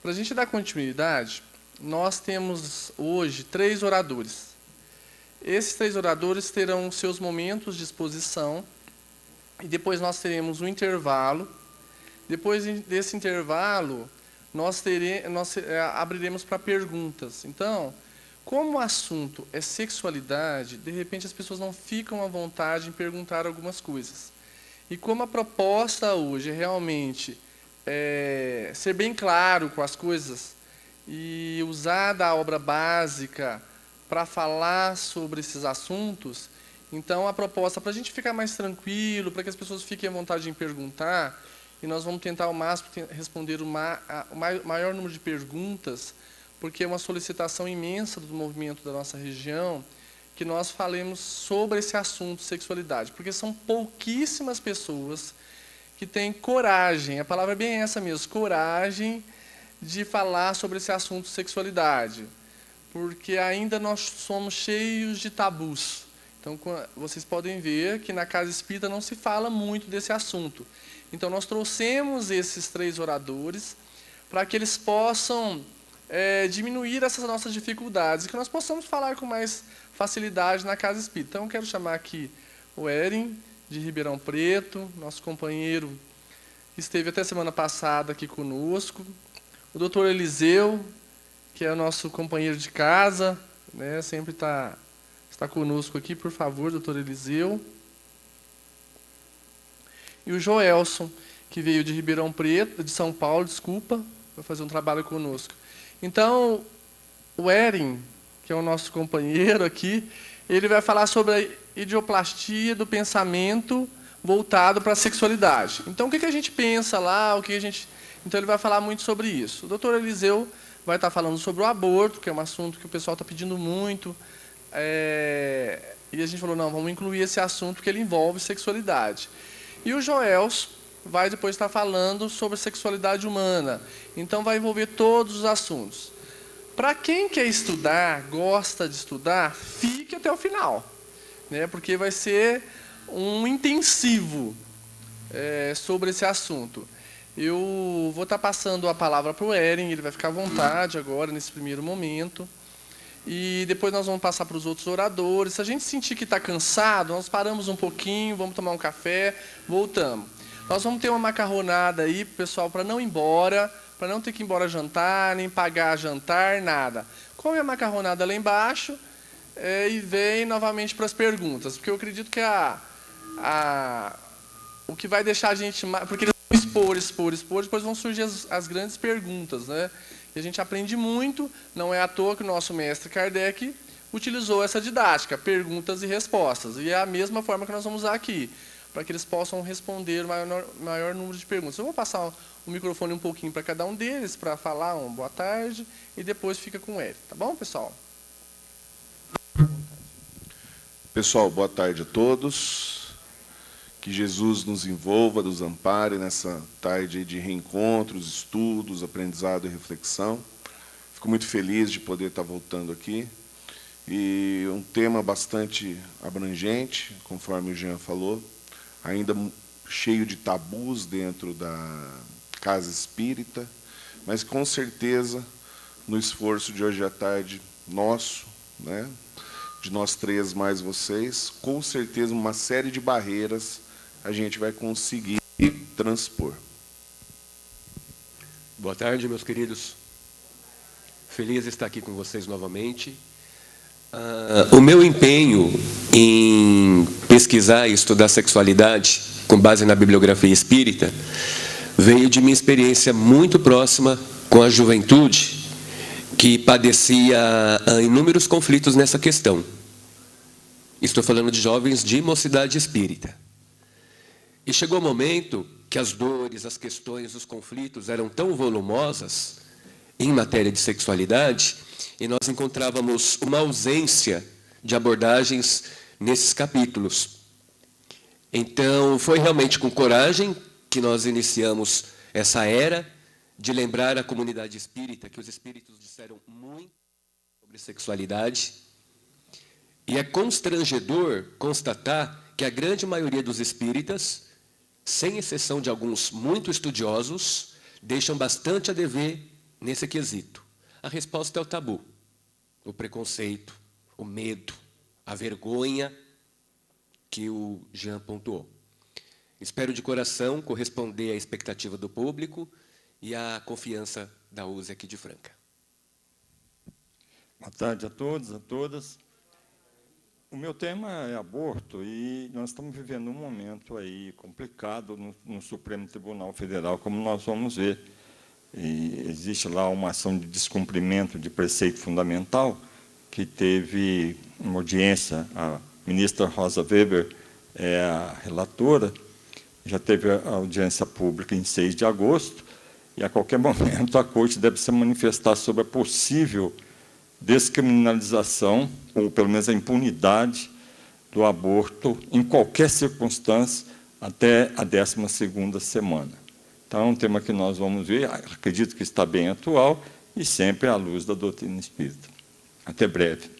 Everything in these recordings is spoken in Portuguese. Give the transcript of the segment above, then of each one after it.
Para a gente dar continuidade, nós temos hoje 3 oradores. Esses 3 oradores terão seus momentos de exposição, e depois nós teremos um intervalo. Depois desse intervalo, nós abriremos para perguntas. Então, como o assunto é sexualidade, de repente as pessoas não ficam à vontade em perguntar algumas coisas. E como a proposta hoje é realmente ser bem claro com as coisas e usar da obra básica para falar sobre esses assuntos, então a proposta, para a gente ficar mais tranquilo, para que as pessoas fiquem à vontade em perguntar, e nós vamos tentar ao máximo responder o maior número de perguntas, porque é uma solicitação imensa do movimento da nossa região, que nós falemos sobre esse assunto sexualidade, porque são pouquíssimas pessoas que têm coragem, a palavra é bem essa mesmo, coragem de falar sobre esse assunto sexualidade, porque ainda nós somos cheios de tabus. Então, vocês podem ver que na Casa Espírita não se fala muito desse assunto. Então, nós trouxemos esses 3 oradores para que eles possam diminuir essas nossas dificuldades e que nós possamos falar com mais facilidade na Casa Espírita. Então, eu quero chamar aqui o Erin, de Ribeirão Preto, nosso companheiro, esteve até semana passada aqui conosco. O doutor Eliseu, que é o nosso companheiro de casa, né, sempre está conosco aqui, por favor, doutor Eliseu. E o Joelson, que veio de Ribeirão Preto, de São Paulo, desculpa, vai fazer um trabalho conosco. Então, o Erin, que é o nosso companheiro aqui, ele vai falar sobre a idioplastia do pensamento voltado para a sexualidade. Então, o que a gente pensa lá, Então, ele vai falar muito sobre isso. O doutor Eliseu vai estar falando sobre o aborto, que é um assunto que o pessoal está pedindo muito. E a gente falou, não, vamos incluir esse assunto, porque ele envolve sexualidade. E o Joelson vai depois estar falando sobre sexualidade humana. Então, vai envolver todos os assuntos. Para quem quer estudar, gosta de estudar, fique até o final, né? Porque vai ser um intensivo sobre esse assunto. Eu vou estar passando a palavra para o Erin, ele vai ficar à vontade agora, nesse primeiro momento. E depois nós vamos passar para os outros oradores. Se a gente sentir que está cansado, nós paramos um pouquinho, vamos tomar um café, voltamos. Nós vamos ter uma macarronada aí, pessoal, para não ir embora, para não ter que ir embora jantar, nem pagar jantar, nada. Come a macarronada lá embaixo e vem novamente para as perguntas, porque eu acredito que o que vai deixar a gente... Porque eles vão expor, depois vão surgir as grandes perguntas, né? E a gente aprende muito, não é à toa que o nosso mestre Kardec utilizou essa didática, perguntas e respostas. E é a mesma forma que nós vamos usar aqui, para que eles possam responder o maior número de perguntas. Eu vou passar o microfone um pouquinho para cada um deles, para falar uma boa tarde, e depois fica com ele. Tá bom, pessoal? Pessoal, boa tarde a todos. Que Jesus nos envolva, nos ampare nessa tarde de reencontros, estudos, aprendizado e reflexão. Fico muito feliz de poder estar voltando aqui. E um tema bastante abrangente, conforme o Jean falou, ainda cheio de tabus dentro da Casa Espírita, mas com certeza, no esforço de hoje à tarde nosso, né, de nós 3 mais vocês, com certeza uma série de barreiras a gente vai conseguir transpor. Boa tarde, meus queridos. Feliz de estar aqui com vocês novamente. O meu empenho em pesquisar e estudar sexualidade, com base na bibliografia espírita, veio de minha experiência muito próxima com a juventude, que padecia inúmeros conflitos nessa questão. Estou falando de jovens de mocidade espírita. E chegou o momento que as dores, as questões, os conflitos eram tão volumosas em matéria de sexualidade, e nós encontrávamos uma ausência de abordagens nesses capítulos. Então, foi realmente com coragem que nós iniciamos essa era de lembrar a comunidade espírita que os espíritos disseram muito sobre sexualidade. E é constrangedor constatar que a grande maioria dos espíritas, sem exceção de alguns muito estudiosos, deixam bastante a dever nesse quesito? A resposta é o tabu, o preconceito, o medo, a vergonha que o Jean pontuou. Espero de coração corresponder à expectativa do público e à confiança da USE aqui de Franca. Boa tarde a todos, a todas. O meu tema é aborto e nós estamos vivendo um momento aí complicado no Supremo Tribunal Federal, como nós vamos ver. E existe lá uma ação de descumprimento de preceito fundamental que teve uma audiência, a ministra Rosa Weber é a relatora, já teve a audiência pública em 6 de agosto, e a qualquer momento a Corte deve se manifestar sobre a possível descriminalização, ou pelo menos a impunidade do aborto em qualquer circunstância até a 12ª semana. Então, é um tema que nós vamos ver, acredito que está bem atual e sempre à luz da doutrina espírita. Até breve.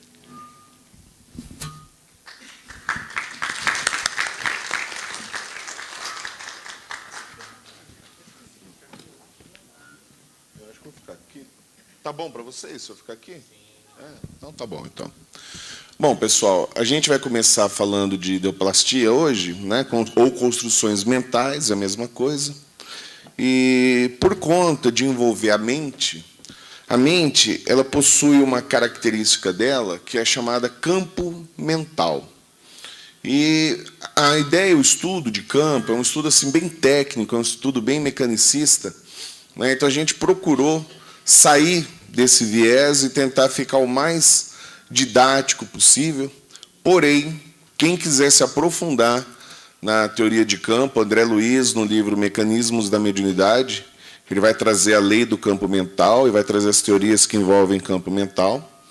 Eu acho que vou ficar aqui. Tá bom para vocês se eu ficar aqui? Então tá bom, então. Bom, pessoal, a gente vai começar falando de ideoplastia hoje, né, ou construções mentais, é a mesma coisa. E por conta de envolver a mente ela possui uma característica dela que é chamada campo mental. E a ideia, o estudo de campo, é um estudo assim bem técnico, é um estudo bem mecanicista, né? Então a gente procurou sair desse viés e tentar ficar o mais didático possível. Porém, quem quiser se aprofundar na teoria de campo, André Luiz, no livro Mecanismos da Mediunidade, ele vai trazer a lei do campo mental e vai trazer as teorias que envolvem campo mental.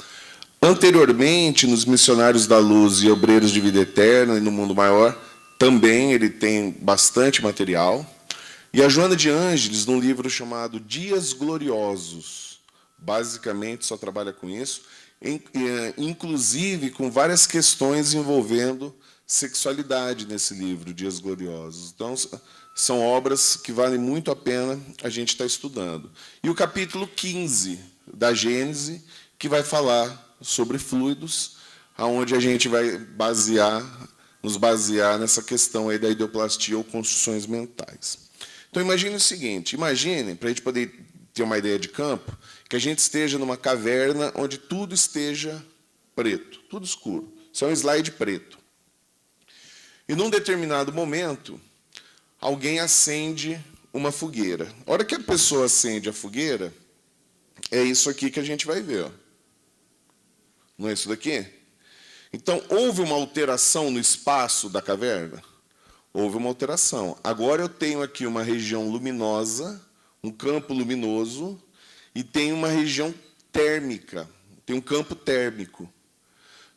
Anteriormente, nos Missionários da Luz e Obreiros de Vida Eterna e no Mundo Maior, também ele tem bastante material. E a Joana de Ângeles, num livro chamado Dias Gloriosos, basicamente só trabalha com isso, inclusive com várias questões envolvendo sexualidade nesse livro, Dias Gloriosos. Então, são obras que valem muito a pena a gente estar estudando. E o capítulo 15 da Gênese, que vai falar sobre fluidos, onde a gente vai nos basear nessa questão aí da ideoplastia ou construções mentais. Então, imagine o seguinte, para a gente poder ter uma ideia de campo, que a gente esteja numa caverna onde tudo esteja preto, tudo escuro. Isso é um slide preto. E, num determinado momento, alguém acende uma fogueira. A hora que a pessoa acende a fogueira, é isso aqui que a gente vai ver. Ó. Não é isso daqui? Então, houve uma alteração no espaço da caverna? Houve uma alteração. Agora eu tenho aqui uma região luminosa, um campo luminoso, e tenho uma região térmica, tem um campo térmico.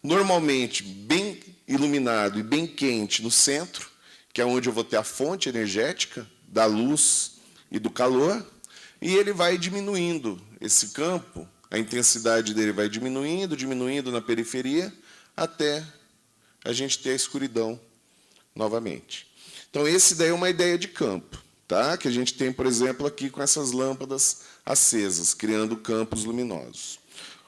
Normalmente, bem iluminado e bem quente no centro, que é onde eu vou ter a fonte energética da luz e do calor, e ele vai diminuindo esse campo, a intensidade dele vai diminuindo na periferia, até a gente ter a escuridão novamente. Então, esse daí é uma ideia de campo, tá? Que a gente tem, por exemplo, aqui com essas lâmpadas acesas, criando campos luminosos.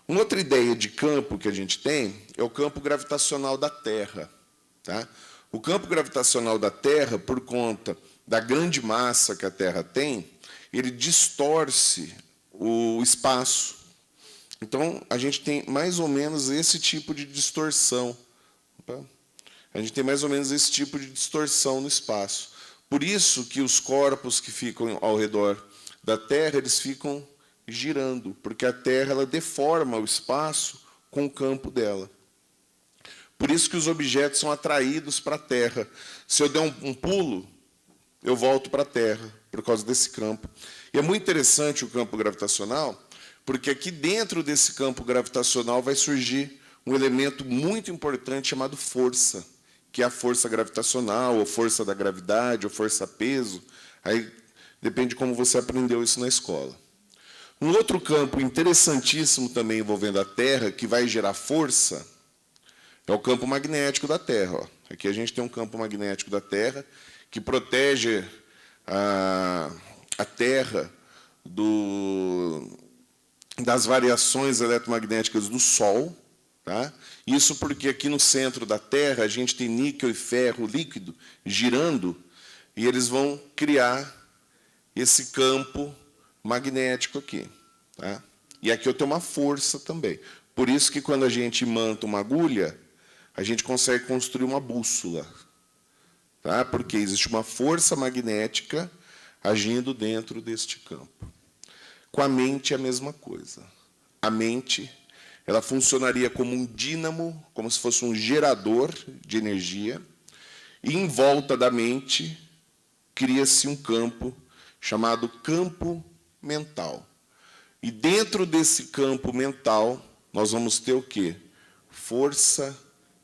Uma outra ideia de campo que a gente tem é o campo gravitacional da Terra. Tá? O campo gravitacional da Terra, por conta da grande massa que a Terra tem, ele distorce o espaço. Então, a gente tem mais ou menos esse tipo de distorção. Tá? A gente tem mais ou menos esse tipo de distorção no espaço. Por isso que os corpos que ficam ao redor da Terra, eles ficam girando, porque a Terra ela deforma o espaço com o campo dela. Por isso que os objetos são atraídos para a Terra. Se eu der um pulo, eu volto para a Terra, por causa desse campo. E é muito interessante o campo gravitacional, porque aqui dentro desse campo gravitacional vai surgir um elemento muito importante chamado força, que é a força gravitacional, ou força da gravidade, ou força-peso. Aí depende de como você aprendeu isso na escola. Um outro campo interessantíssimo também envolvendo a Terra, que vai gerar força, é o campo magnético da Terra. Ó. Aqui a gente tem um campo magnético da Terra que protege a Terra das variações eletromagnéticas do Sol. Tá? Isso porque aqui no centro da Terra a gente tem níquel e ferro líquido girando, e eles vão criar esse campo magnético aqui. Tá? E aqui eu tenho uma força também. Por isso que quando a gente imanta uma agulha, a gente consegue construir uma bússola. Tá? Porque existe uma força magnética agindo dentro deste campo. Com a mente é a mesma coisa. A mente, ela funcionaria como um dínamo, como se fosse um gerador de energia, e em volta da mente cria-se um campo chamado campo mental. E dentro desse campo mental, nós vamos ter o quê? Força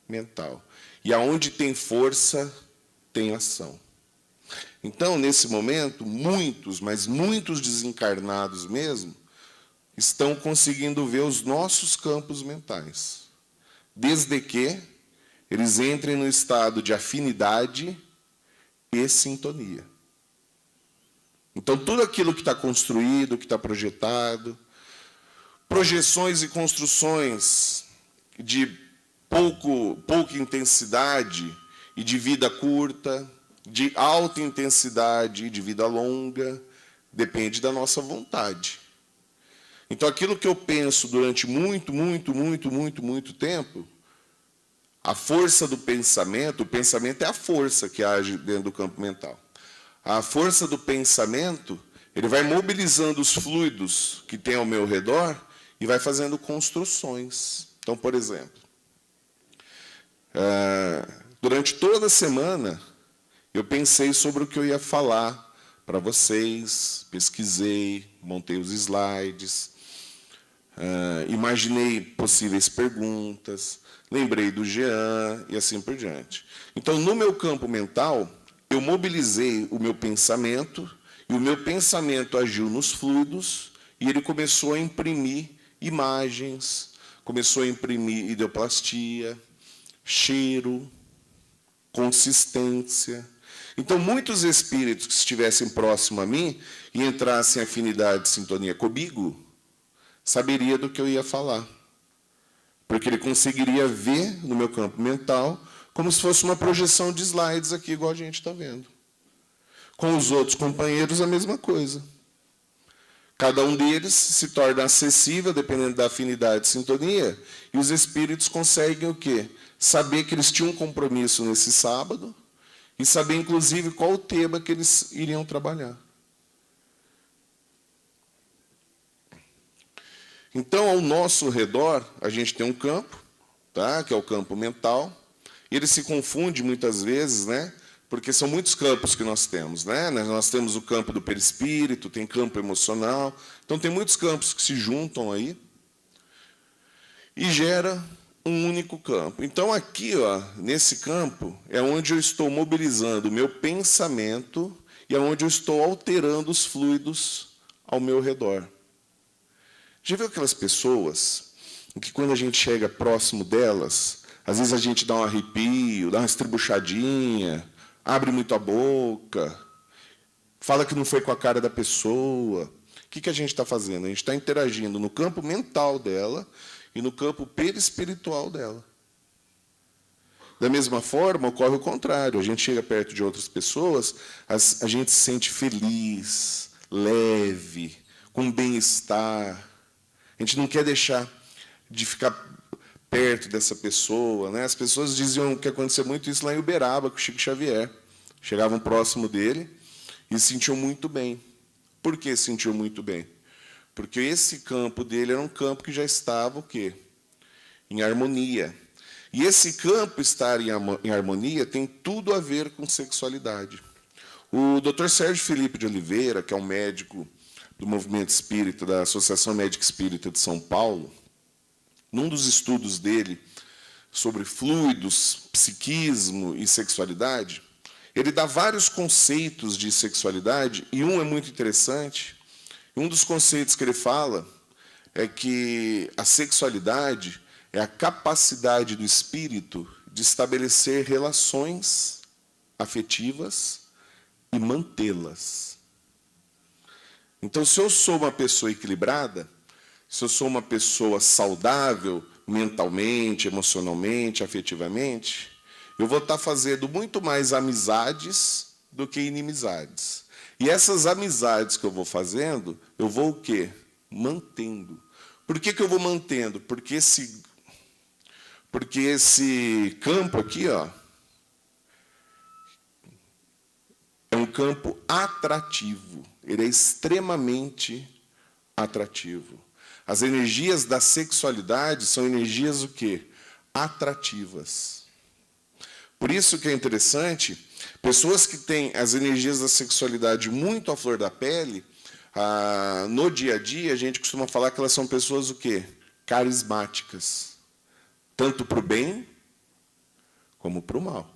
mental. E aonde tem força, tem ação. Então, nesse momento, muitos, mas muitos desencarnados mesmo, estão conseguindo ver os nossos campos mentais, desde que eles entrem no estado de afinidade e sintonia. Então, tudo aquilo que está construído, que está projetado, projeções e construções de pouca intensidade e de vida curta, de alta intensidade e de vida longa, depende da nossa vontade. Então, aquilo que eu penso durante muito tempo, a força do pensamento, o pensamento é a força que age dentro do campo mental. A força do pensamento, ele vai mobilizando os fluidos que tem ao meu redor e vai fazendo construções. Então, por exemplo, durante toda a semana, eu pensei sobre o que eu ia falar para vocês, pesquisei, montei os slides, imaginei possíveis perguntas, lembrei do Jean e assim por diante. Então, no meu campo mental, eu mobilizei o meu pensamento, e o meu pensamento agiu nos fluidos, e ele começou a imprimir imagens, começou a imprimir ideoplastia, cheiro, consistência. Então, muitos espíritos que estivessem próximo a mim e entrassem em afinidade, sintonia comigo, saberia do que eu ia falar. Porque ele conseguiria ver no meu campo mental como se fosse uma projeção de slides aqui, igual a gente está vendo. Com os outros companheiros, a mesma coisa. Cada um deles se torna acessível, dependendo da afinidade e sintonia, e os espíritos conseguem o quê? Saber que eles tinham um compromisso nesse sábado, e saber, inclusive, qual o tema que eles iriam trabalhar. Então, ao nosso redor, a gente tem um campo, tá? Que é o campo mental. Ele se confunde muitas vezes, né? Porque são muitos campos que nós temos, né? Nós temos o campo do perispírito, tem campo emocional. Então, tem muitos campos que se juntam aí e gera um único campo. Então, aqui, ó, nesse campo, é onde eu estou mobilizando o meu pensamento e é onde eu estou alterando os fluidos ao meu redor. Já viu aquelas pessoas em que, quando a gente chega próximo delas, às vezes a gente dá um arrepio, dá uma estribuchadinha, abre muito a boca, fala que não foi com a cara da pessoa. O que a gente está fazendo? A gente está interagindo no campo mental dela e no campo perispiritual dela. Da mesma forma, ocorre o contrário. A gente chega perto de outras pessoas, a gente se sente feliz, leve, com bem-estar. A gente não quer deixar de ficar perto dessa pessoa, né? As pessoas diziam que acontecia muito isso lá em Uberaba, com o Chico Xavier. Chegavam próximo dele e se sentiam muito bem. Por que se sentiam muito bem? Porque esse campo dele era um campo que já estava o quê? Em harmonia. E esse campo estar em harmonia tem tudo a ver com sexualidade. O Dr. Sérgio Felipe de Oliveira, que é um médico do movimento espírita, da Associação Médica Espírita de São Paulo, num dos estudos dele sobre fluidos, psiquismo e sexualidade, ele dá vários conceitos de sexualidade, e um é muito interessante. Um dos conceitos que ele fala é que a sexualidade é a capacidade do espírito de estabelecer relações afetivas e mantê-las. Então, se eu sou uma pessoa equilibrada, se eu sou uma pessoa saudável, mentalmente, emocionalmente, afetivamente, eu vou estar fazendo muito mais amizades do que inimizades. E essas amizades que eu vou fazendo, eu vou o quê? Mantendo. Por que eu vou mantendo? Porque esse campo aqui, ó, é um campo atrativo. Ele é extremamente atrativo. As energias da sexualidade são energias o quê? Atrativas. Por isso que é interessante, pessoas que têm as energias da sexualidade muito à flor da pele, no dia a dia, a gente costuma falar que elas são pessoas o quê? Carismáticas. Tanto para o bem, como para o mal.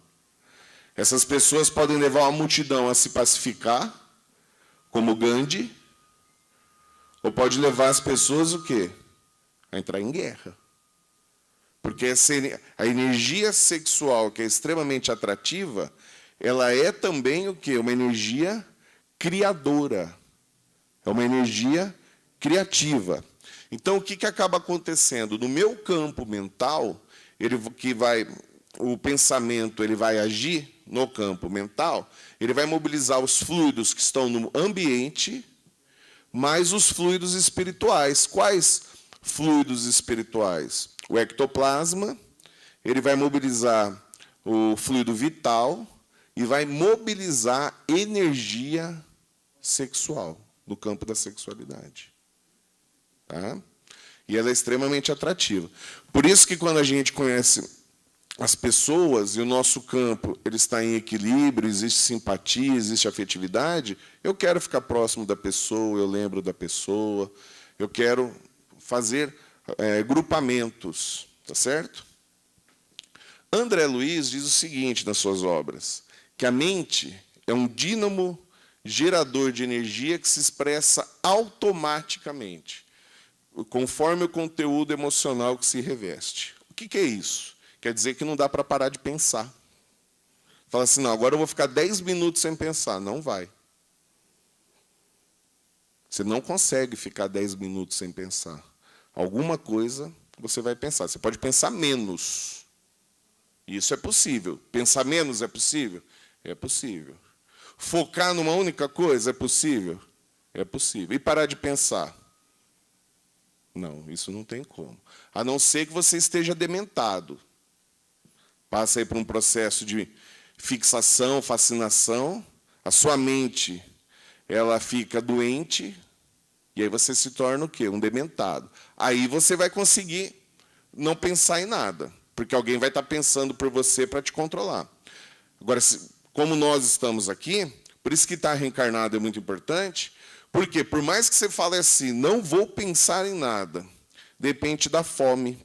Essas pessoas podem levar uma multidão a se pacificar, como Gandhi, ou pode levar as pessoas o quê? A entrar em guerra. Porque a energia sexual, que é extremamente atrativa, ela é também o quê? Uma energia criadora. É uma energia criativa. Então, o que acaba acontecendo? No meu campo mental, o pensamento ele vai agir no campo mental, ele vai mobilizar os fluidos que estão no ambiente, mais os fluidos espirituais. Quais fluidos espirituais? O ectoplasma, ele vai mobilizar o fluido vital e vai mobilizar energia sexual no campo da sexualidade. Tá? E ela é extremamente atrativa. Por isso que quando a gente conhece as pessoas e o nosso campo ele está em equilíbrio, existe simpatia, existe afetividade, eu quero ficar próximo da pessoa, eu lembro da pessoa, eu quero fazer grupamentos, tá certo? André Luiz diz o seguinte nas suas obras, que a mente é um dínamo gerador de energia que se expressa automaticamente, conforme o conteúdo emocional que se reveste. O que é isso? Quer dizer que não dá para parar de pensar. Fala assim, não, agora eu vou ficar 10 minutos sem pensar. Não vai. Você não consegue ficar 10 minutos sem pensar. Alguma coisa você vai pensar. Você pode pensar menos. Isso é possível. Pensar menos é possível? É possível. Focar numa única coisa é possível? É possível. E parar de pensar? Não, isso não tem como. A não ser que você esteja dementado. Passa aí por um processo de fixação, fascinação, a sua mente ela fica doente, e aí você se torna o quê? Um dementado. Aí você vai conseguir não pensar em nada, porque alguém vai estar pensando por você para te controlar. Agora, como nós estamos aqui, por isso que estar reencarnado é muito importante, porque por mais que você fale assim, não vou pensar em nada, de repente dá fome,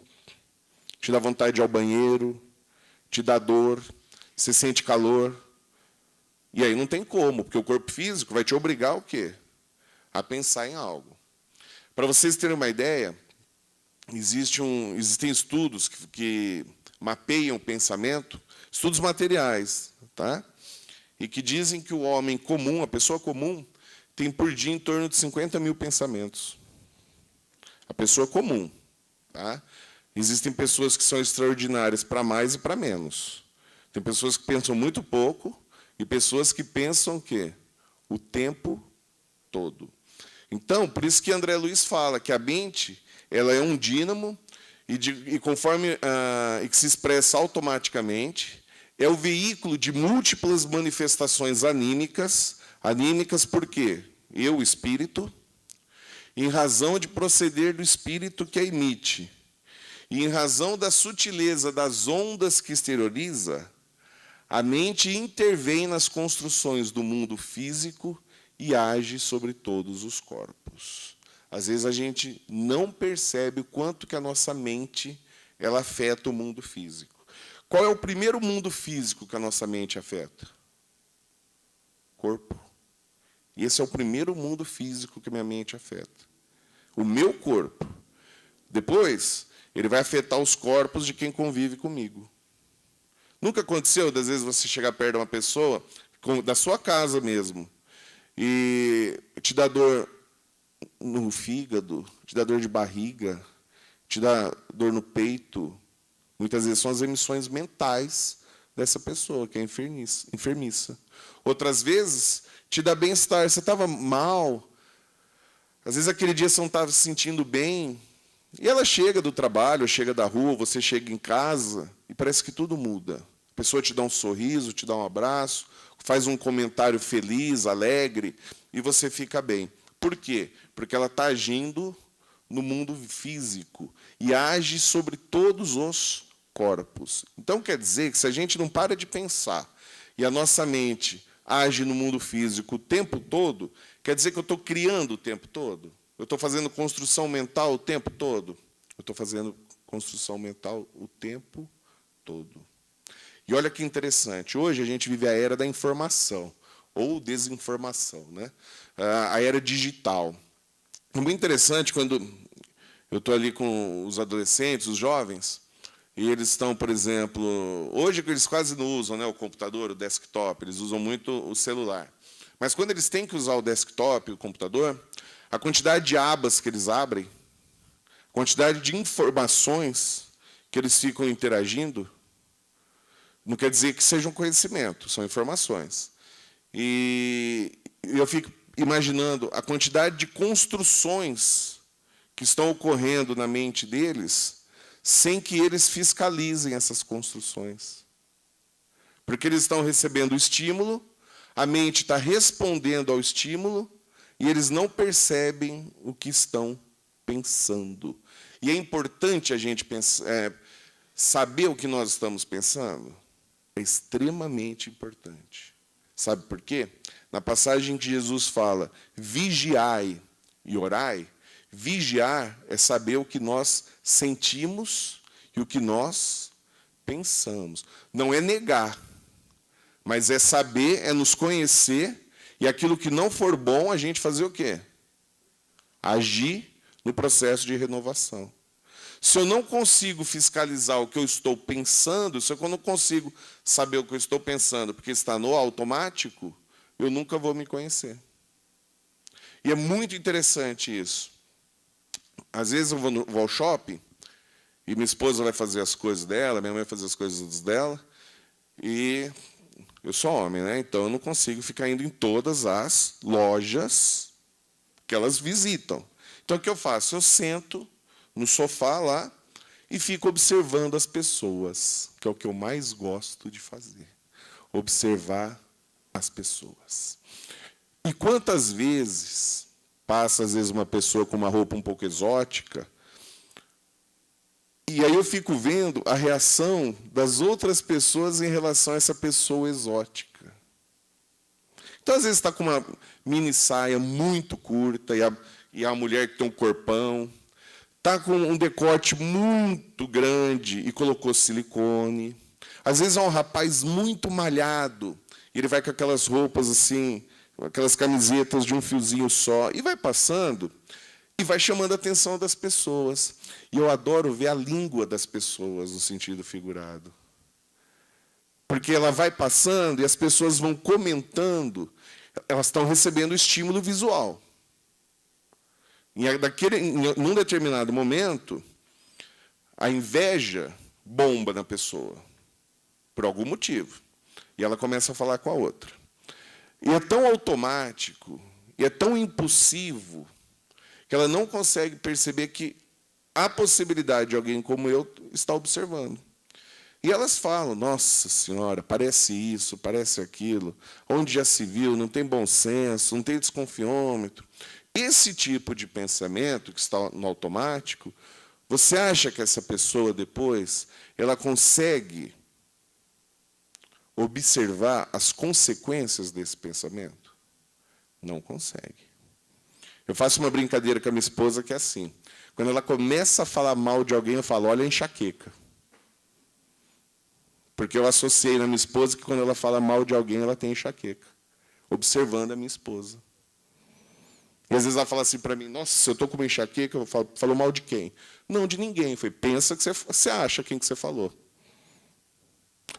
te dá vontade de ir ao banheiro, te dá dor, você sente calor. E aí não tem como, porque o corpo físico vai te obrigar o quê? A pensar em algo. Para vocês terem uma ideia, existem estudos que mapeiam o pensamento, estudos materiais, tá? E que dizem que o homem comum, a pessoa comum, tem por dia em torno de 50 mil pensamentos. A pessoa comum. Tá? Existem pessoas que são extraordinárias para mais e para menos. Tem pessoas que pensam muito pouco e pessoas que pensam o quê? O tempo todo. Então, por isso que André Luiz fala que a mente ela é um dínamo e conforme e que se expressa automaticamente, é o veículo de múltiplas manifestações anímicas. Anímicas por quê? Eu, espírito, em razão de proceder do espírito que a emite, e em razão da sutileza das ondas que exterioriza, a mente intervém nas construções do mundo físico e age sobre todos os corpos. Às vezes a gente não percebe o quanto que a nossa mente ela afeta o mundo físico. Qual é o primeiro mundo físico que a nossa mente afeta? Corpo. E esse é o primeiro mundo físico que minha mente afeta. O meu corpo. Depois, ele vai afetar os corpos de quem convive comigo. Nunca aconteceu, às vezes, você chegar perto de uma pessoa, da sua casa mesmo, e te dá dor no fígado, te dá dor de barriga, te dá dor no peito. Muitas vezes são as emissões mentais dessa pessoa, que é enfermiça. Outras vezes, te dá bem-estar. Você estava mal, às vezes aquele dia você não estava se sentindo bem, e ela chega do trabalho, chega da rua, você chega em casa, e parece que tudo muda. A pessoa te dá um sorriso, te dá um abraço, faz um comentário feliz, alegre, e você fica bem. Por quê? Porque ela está agindo no mundo físico e age sobre todos os corpos. Então, quer dizer que se a gente não para de pensar e a nossa mente age no mundo físico o tempo todo, quer dizer que eu estou criando o tempo todo? Eu estou fazendo construção mental o tempo todo? Eu estou fazendo construção mental o tempo todo. E olha que interessante, hoje a gente vive a era da informação, ou desinformação, né? A era digital. É muito interessante quando eu estou ali com os adolescentes, os jovens, e eles estão, por exemplo, hoje eles quase não usam, né, o computador, o desktop, eles usam muito o celular. Mas quando eles têm que usar o desktop, o computador, a quantidade de abas que eles abrem, a quantidade de informações que eles ficam interagindo, não quer dizer que seja um conhecimento, são informações. E eu fico imaginando a quantidade de construções que estão ocorrendo na mente deles, sem que eles fiscalizem essas construções. Porque eles estão recebendo o estímulo, a mente está respondendo ao estímulo, e eles não percebem o que estão pensando. E é importante a gente saber o que nós estamos pensando. É extremamente importante. Sabe por quê? Na passagem que Jesus fala, vigiai e orai, vigiar é saber o que nós sentimos e o que nós pensamos. Não é negar, mas é saber, é nos conhecer, e aquilo que não for bom, a gente fazer o quê? Agir no processo de renovação. Se eu não consigo fiscalizar o que eu estou pensando, se eu não consigo saber o que eu estou pensando, porque está no automático, eu nunca vou me conhecer. E é muito interessante isso. Às vezes eu vou ao shopping, e minha esposa vai fazer as coisas dela, minha mãe vai fazer as coisas dela, e eu sou homem, né? Então eu não consigo ficar indo em todas as lojas que elas visitam. Então o que eu faço? Eu sento no sofá lá e fico observando as pessoas, que é o que eu mais gosto de fazer. Observar as pessoas. E quantas vezes passa, às vezes, uma pessoa com uma roupa um pouco exótica, e aí eu fico vendo a reação das outras pessoas em relação a essa pessoa exótica. Então, às vezes, está com uma mini saia muito curta, e a mulher que tem um corpão, está com um decote muito grande e colocou silicone. Às vezes é um rapaz muito malhado, e ele vai com aquelas roupas assim, aquelas camisetas de um fiozinho só, e vai passando, e vai chamando a atenção das pessoas. E eu adoro ver a língua das pessoas, no sentido figurado. Porque ela vai passando e as pessoas vão comentando, elas estão recebendo estímulo visual. Num determinado momento, a inveja bomba na pessoa, por algum motivo. E ela começa a falar com a outra. E é tão automático, e é tão impulsivo, que ela não consegue perceber que há possibilidade de alguém como eu estar observando. E elas falam, nossa senhora, parece isso, parece aquilo, onde já se viu, não tem bom senso, não tem desconfiômetro. Esse tipo de pensamento que está no automático, você acha que essa pessoa depois ela consegue observar as consequências desse pensamento? Não consegue. Eu faço uma brincadeira com a minha esposa que é assim. Quando ela começa a falar mal de alguém, eu falo, olha a enxaqueca. Porque eu associei na minha esposa que quando ela fala mal de alguém, ela tem enxaqueca. Observando a minha esposa. E às vezes ela fala assim para mim, nossa, se eu estou com uma enxaqueca, eu falo, falou mal de quem? Não, de ninguém. Foi, pensa que você acha quem que você falou.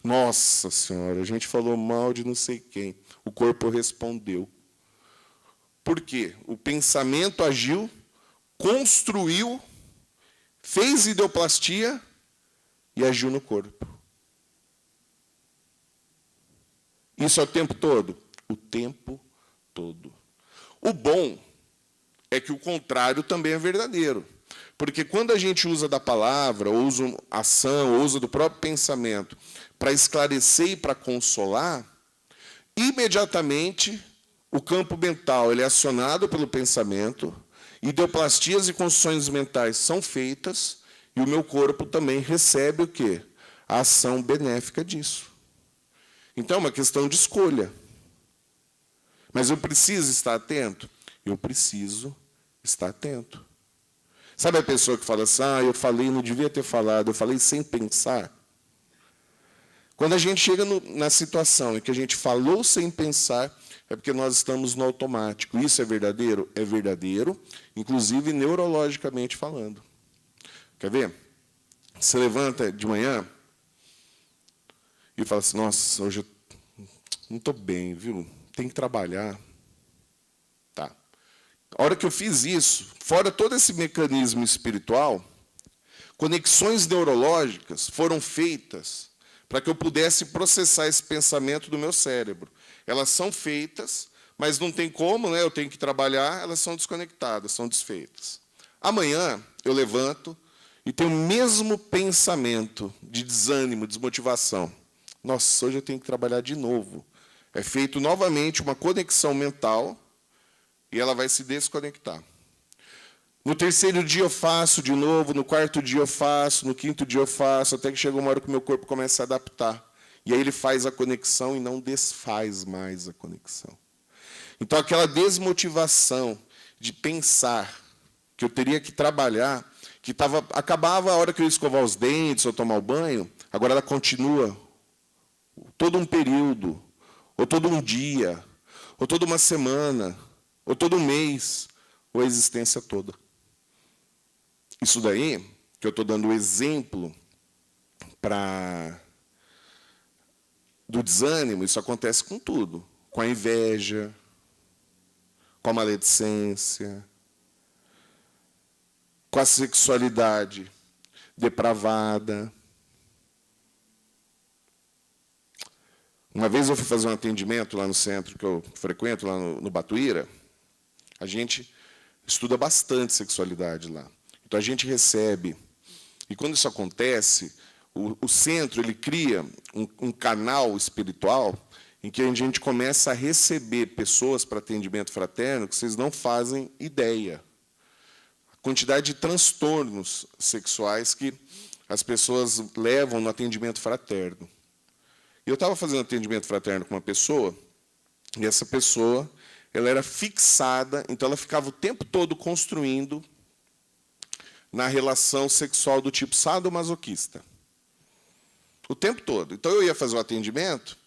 Nossa senhora, a gente falou mal de não sei quem. O corpo respondeu. Porque o pensamento agiu, construiu, fez ideoplastia e agiu no corpo. Isso é o tempo todo? O tempo todo. O bom é que o contrário também é verdadeiro. Porque quando a gente usa da palavra, ou usa ação, ou usa do próprio pensamento para esclarecer e para consolar, imediatamente o campo mental ele é acionado pelo pensamento, ideoplastias e construções mentais são feitas, e o meu corpo também recebe o quê? A ação benéfica disso. Então, é uma questão de escolha. Mas eu preciso estar atento? Eu preciso estar atento. Sabe a pessoa que fala assim, eu falei, não devia ter falado, eu falei sem pensar? Quando a gente chega na situação em que a gente falou sem pensar, é porque nós estamos no automático. Isso é verdadeiro? É verdadeiro, inclusive neurologicamente falando. Quer ver? Você levanta de manhã e fala assim, nossa, hoje eu não estou bem, viu? Tem que trabalhar. Tá. A hora que eu fiz isso, fora todo esse mecanismo espiritual, conexões neurológicas foram feitas para que eu pudesse processar esse pensamento do meu cérebro. Elas são feitas, mas não tem como, né? Eu tenho que trabalhar, elas são desconectadas, são desfeitas. Amanhã eu levanto e tenho o mesmo pensamento de desânimo, desmotivação. Nossa, hoje eu tenho que trabalhar de novo. É feito novamente uma conexão mental e ela vai se desconectar. No terceiro dia eu faço de novo, no quarto dia eu faço, no quinto dia eu faço, até que chega uma hora que o meu corpo começa a adaptar. E aí ele faz a conexão e não desfaz mais a conexão. Então, aquela desmotivação de pensar que eu teria que trabalhar, que acabava a hora que eu ia escovar os dentes ou tomar o banho, agora ela continua todo um período, ou todo um dia, ou toda uma semana, ou todo um mês, ou a existência toda. Isso daí, que eu estou dando o exemplo do desânimo, isso acontece com tudo. Com a inveja, com a maledicência, com a sexualidade depravada. Uma vez eu fui fazer um atendimento lá no centro que eu frequento, lá no Batuíra. A gente estuda bastante sexualidade lá. Então, a gente recebe. E, quando isso acontece, o centro ele cria um canal espiritual em que a gente começa a receber pessoas para atendimento fraterno que vocês não fazem ideia. A quantidade de transtornos sexuais que as pessoas levam no atendimento fraterno. Eu estava fazendo atendimento fraterno com uma pessoa, e essa pessoa ela era fixada, então ela ficava o tempo todo construindo na relação sexual do tipo sadomasoquista. O tempo todo. Então, eu ia fazer o atendimento.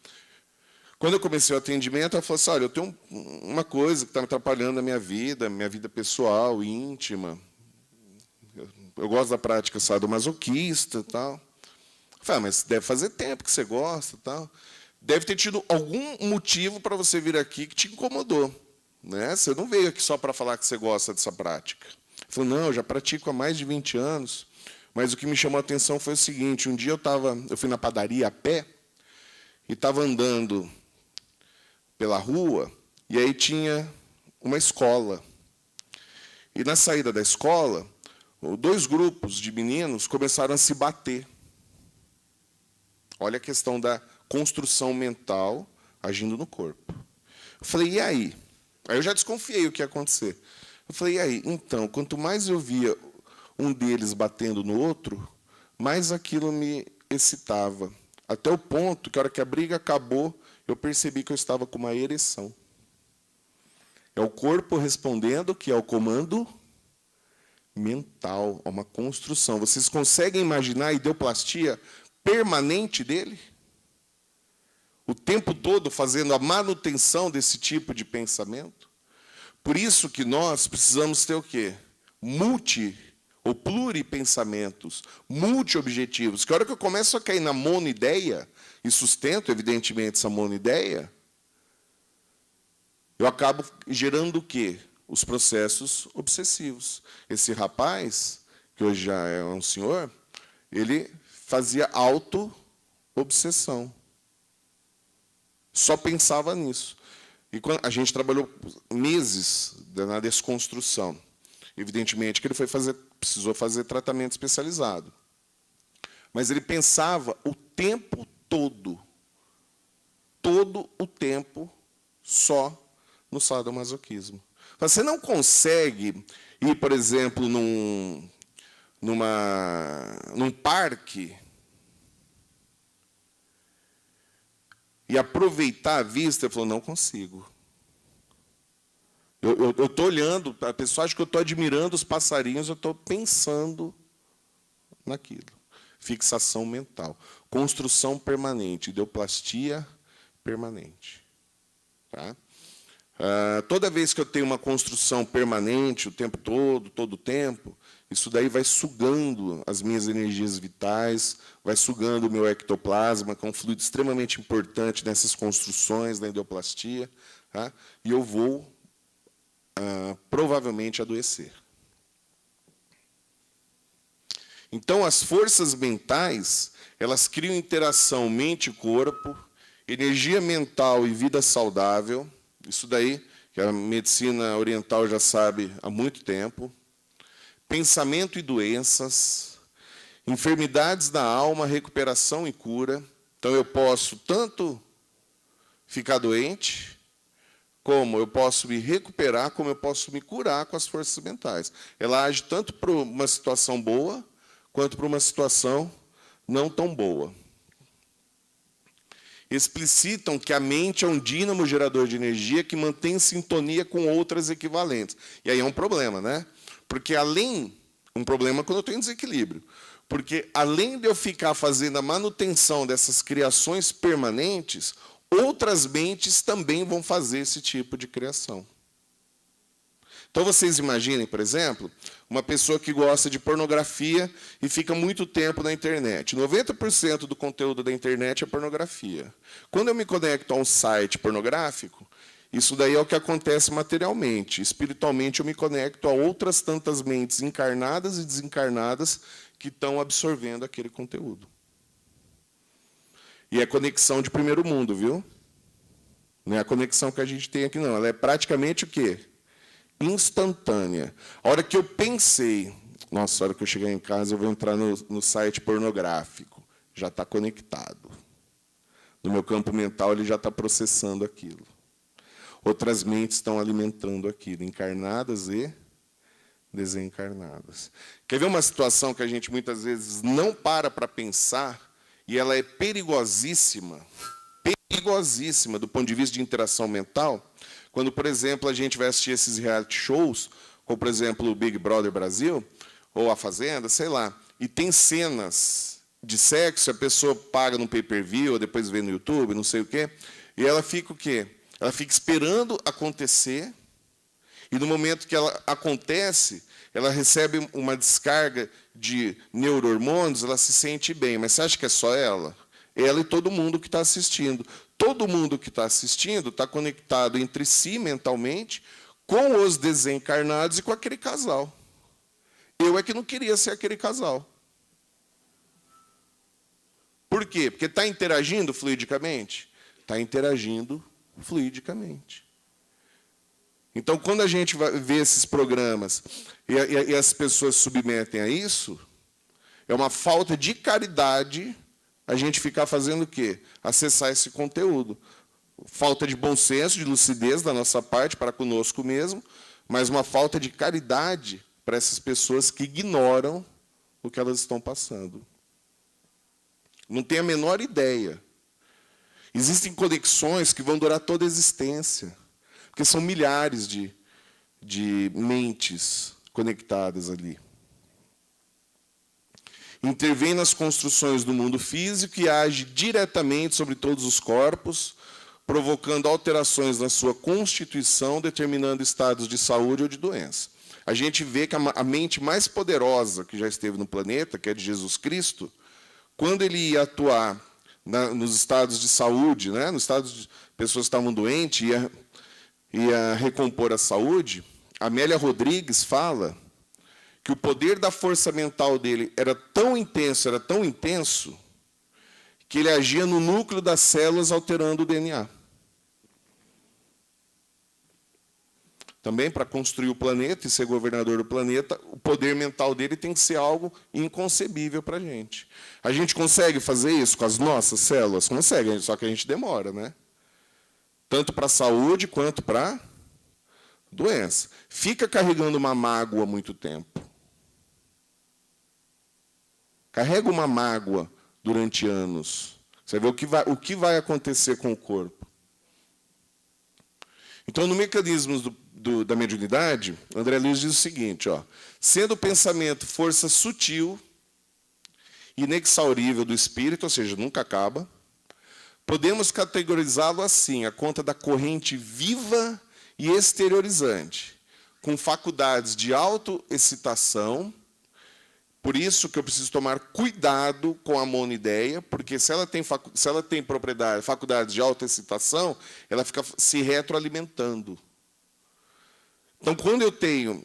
Quando eu comecei o atendimento, ela falou assim, olha, eu tenho uma coisa que está me atrapalhando na minha vida pessoal, íntima. Eu gosto da prática sadomasoquista e tal. Eu falei, mas deve fazer tempo que você gosta e tal. Deve ter tido algum motivo para você vir aqui que te incomodou. Né? Você não veio aqui só para falar que você gosta dessa prática. Ele falou, não, eu já pratico há mais de 20 anos, mas o que me chamou a atenção foi o seguinte, um dia eu fui na padaria a pé, e estava andando pela rua, e aí tinha uma escola. E na saída da escola, 2 grupos de meninos começaram a se bater. Olha a questão da construção mental agindo no corpo. Eu falei, e aí? Aí eu já desconfiei o que ia acontecer. Eu falei, e aí? Então, quanto mais eu via um deles batendo no outro, mais aquilo me excitava. Até o ponto que, a hora que a briga acabou, eu percebi que eu estava com uma ereção. É o corpo respondendo que é o comando mental, é uma construção. Vocês conseguem imaginar a ideoplastia permanente dele? O tempo todo fazendo a manutenção desse tipo de pensamento? Por isso que nós precisamos ter o quê? Ou pluripensamentos, multiobjetivos. Que a hora que eu começo a cair na monoideia, e sustento, evidentemente, essa monoideia, eu acabo gerando o quê? Os processos obsessivos. Esse rapaz, que hoje já é um senhor, ele fazia auto-obsessão. Só pensava nisso. E quando a gente trabalhou meses na desconstrução. Evidentemente que ele precisou fazer tratamento especializado. Mas ele pensava o tempo todo o tempo, só no sadomasoquismo. Você não consegue ir, por exemplo, num parque e aproveitar a vista. Ele falou, não consigo. Eu estou olhando, a pessoa acha que eu estou admirando os passarinhos, eu estou pensando naquilo. Fixação mental. Construção permanente, ideoplastia permanente. Tá? Toda vez que eu tenho uma construção permanente, o tempo todo o tempo, isso daí vai sugando as minhas energias vitais, vai sugando o meu ectoplasma, que é um fluido extremamente importante nessas construções da ideoplastia, tá? E eu vou provavelmente adoecer. Então, as forças mentais, elas criam interação mente e corpo, energia mental e vida saudável, isso daí que a medicina oriental já sabe há muito tempo, pensamento e doenças, enfermidades da alma, recuperação e cura. Então, eu posso tanto ficar doente, como eu posso me recuperar, como eu posso me curar com as forças mentais. Ela age tanto para uma situação boa, quanto para uma situação não tão boa. Explicitam que a mente é um dínamo gerador de energia que mantém sintonia com outras equivalentes. E aí é um problema, né? Porque um problema quando eu estou em desequilíbrio. Porque além de eu ficar fazendo a manutenção dessas criações permanentes, outras mentes também vão fazer esse tipo de criação. Então, vocês imaginem, por exemplo, uma pessoa que gosta de pornografia e fica muito tempo na internet. 90% do conteúdo da internet é pornografia. Quando eu me conecto a um site pornográfico, isso daí é o que acontece materialmente. Espiritualmente, eu me conecto a outras tantas mentes encarnadas e desencarnadas que estão absorvendo aquele conteúdo. E é conexão de primeiro mundo, viu? Não é a conexão que a gente tem aqui, não. Ela é praticamente o quê? Instantânea. A hora que eu pensei, nossa, a hora que eu chegar em casa, eu vou entrar no site pornográfico. Já está conectado. No meu campo mental, ele já está processando aquilo. Outras mentes estão alimentando aquilo, encarnadas e desencarnadas. Quer ver uma situação que a gente muitas vezes não para pensar, e ela é perigosíssima do ponto de vista de interação mental, quando, por exemplo, a gente vai assistir esses reality shows, como, por exemplo, o Big Brother Brasil, ou A Fazenda, sei lá, e tem cenas de sexo, a pessoa paga no pay-per-view, ou depois vê no YouTube, não sei o quê, e ela fica o quê? Ela fica esperando acontecer, e no momento que ela acontece, ela recebe uma descarga de neurohormônios, ela se sente bem. Mas você acha que é só ela? Ela e todo mundo que está assistindo. Todo mundo que está assistindo está conectado entre si mentalmente com os desencarnados e com aquele casal. Eu é que não queria ser aquele casal. Por quê? Porque está interagindo fluidicamente? Está interagindo fluidicamente. Então, quando a gente vê esses programas e as pessoas se submetem a isso, é uma falta de caridade a gente ficar fazendo o quê? Acessar esse conteúdo. Falta de bom senso, de lucidez da nossa parte para conosco mesmo, mas uma falta de caridade para essas pessoas que ignoram o que elas estão passando. Não tem a menor ideia. Existem conexões que vão durar toda a existência, porque são milhares de mentes conectadas ali. Intervém nas construções do mundo físico e age diretamente sobre todos os corpos, provocando alterações na sua constituição, determinando estados de saúde ou de doença. A gente vê que a mente mais poderosa que já esteve no planeta, que é de Jesus Cristo, quando ele ia atuar nos estados de saúde, né, nos estados de pessoas que estavam doentes, ia e a recompor a saúde, Amélia Rodrigues fala que o poder da força mental dele era tão intenso, que ele agia no núcleo das células, alterando o DNA. Também, para construir o planeta e ser governador do planeta, o poder mental dele tem que ser algo inconcebível para a gente. A gente consegue fazer isso com as nossas células? Consegue, só que a gente demora, né? Tanto para a saúde quanto para a doença. Fica carregando uma mágoa muito tempo. Carrega uma mágoa durante anos. Você vê o que vai acontecer com o corpo. Então, no mecanismo da mediunidade, André Luiz diz o seguinte, ó, sendo o pensamento força sutil, inexaurível do espírito, ou seja, nunca acaba, podemos categorizá-lo assim, a conta da corrente viva e exteriorizante, com faculdades de autoexcitação. Por isso que eu preciso tomar cuidado com a monoideia, porque se ela tem faculdades de autoexcitação, ela fica se retroalimentando. Então, quando eu tenho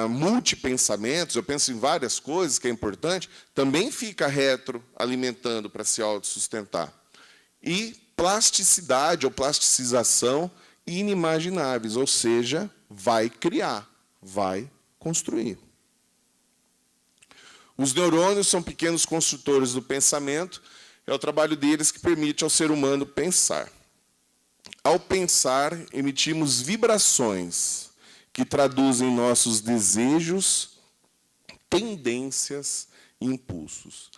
multipensamentos, eu penso em várias coisas, que é importante, também fica retroalimentando para se autossustentar. E plasticidade ou plasticização inimagináveis, ou seja, vai criar, vai construir. Os neurônios são pequenos construtores do pensamento, é o trabalho deles que permite ao ser humano pensar. Ao pensar, emitimos vibrações que traduzem nossos desejos, tendências e impulsos.